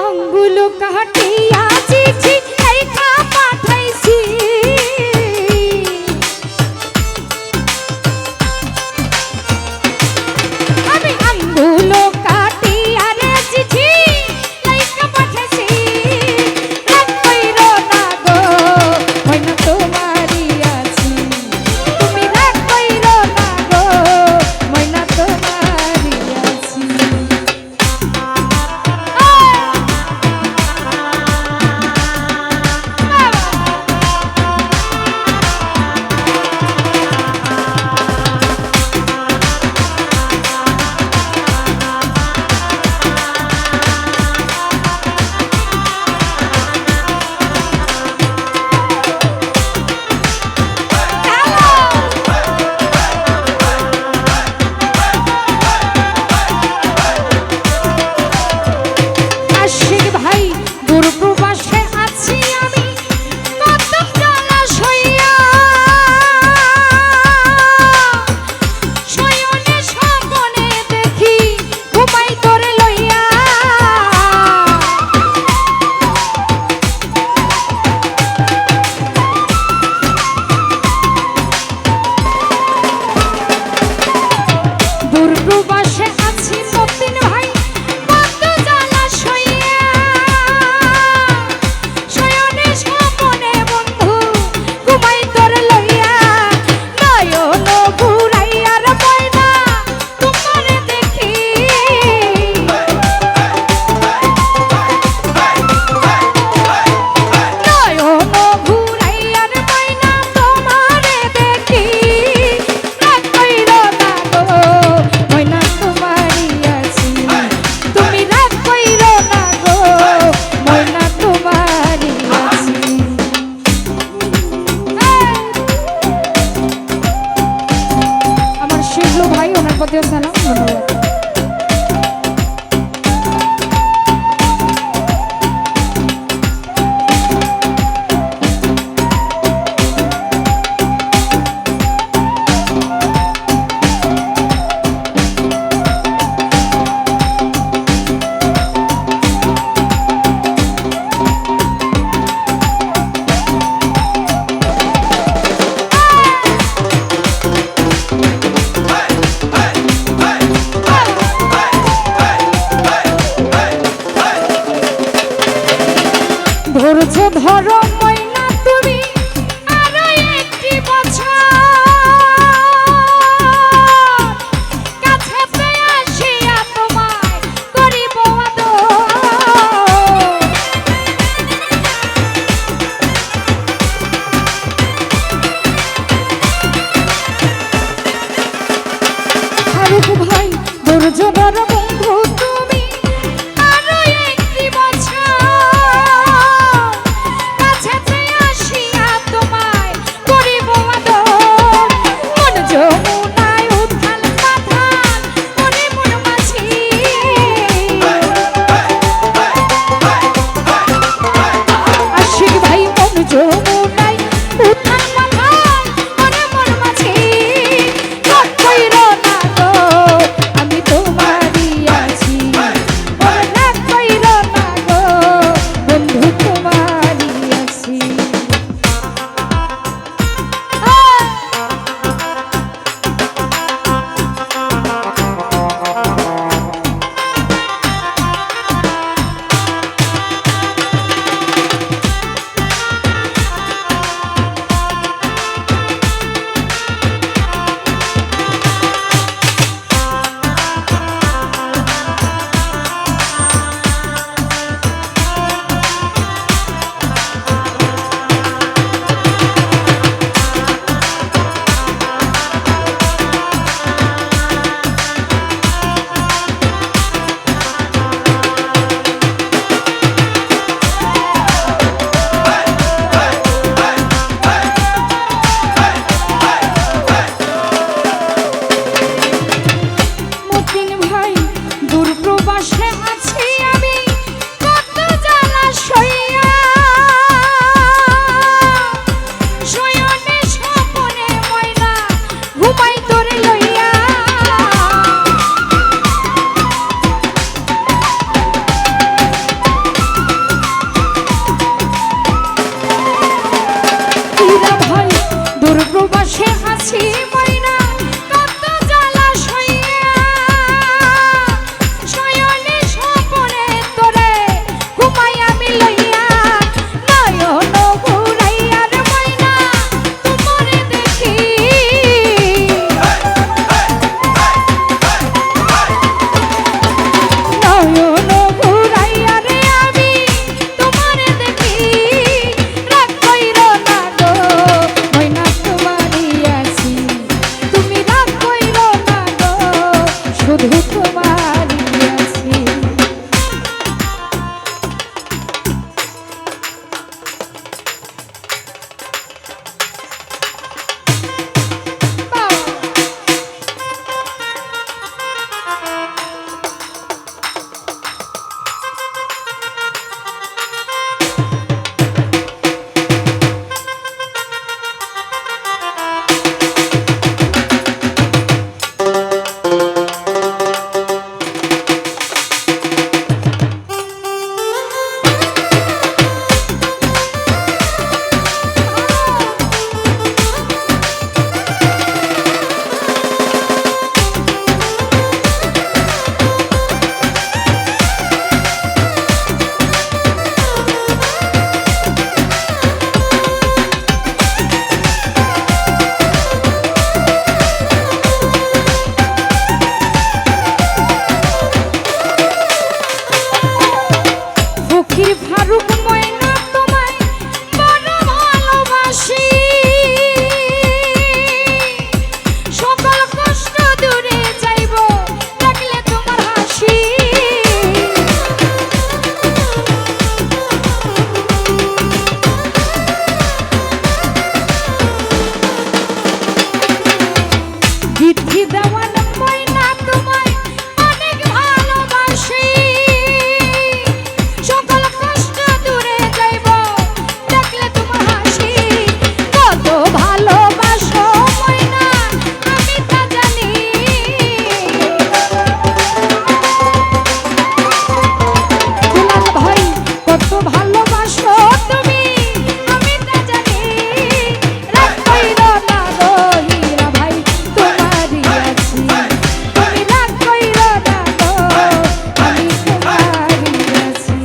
আঙ্গুল কাটিয়া চিঠি লেখা পাঠাইছি আমি আঙ্গুল কাটিয়া রে চিঠি লেখা পাঠাইছি রাগ কইরো না গো মইনা তোমারই আছি তুমি রাগ কইরো না গো মইনা তোমারই আছি ভাই ওনার প্রতিও সালাম ধন্যবাদ ধৈর্য ধরো ময়না তুমি আরো একটি বছর কাছেতে আসিয়া তোমায় করিব আদর ভাই ধৈর্য ধরো বন্ধু তুমি আরো একটি বছর কাছে ফকির ফারুক ময়না তোমায় বড় ভালোবাসি সকল কষ্ট দূরে যাইব দেখলে তোমার হাসি বিধি দেওয়ান ময়না তোমায় অনেক ভালোবাসি সকল কষ্ট দূরে যাইব দেখলে তোমার হাসি কত ভালোবাসো ময়না আমি তা জানি দুলাল ভাই কত ভালোবাসো তুমি আমি তা জানি রাগ কইরো না গো হীরা ভাই তোমারই আছি তুমি রাগ কইরো না গো আমি তোমারই আছি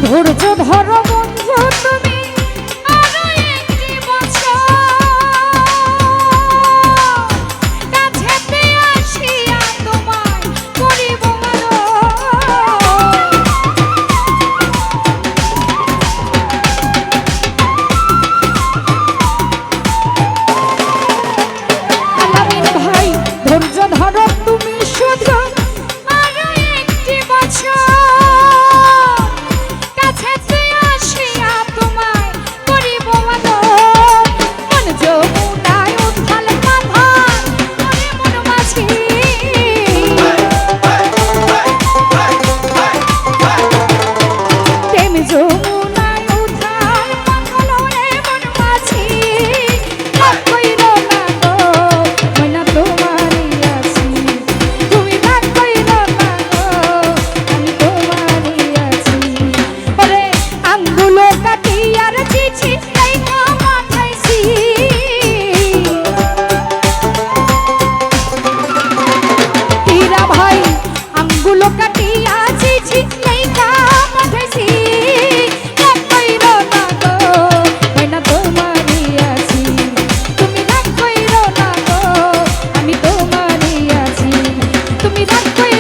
ধৈর্য ধরো বন্ধু তুমি আরো একটি বছর কাছেতে আসিয়া তোমায় করিব আলামিন ভাই ধৈর্য ধরো তুমি শুধু আরো একটি বছর তুমি রাগ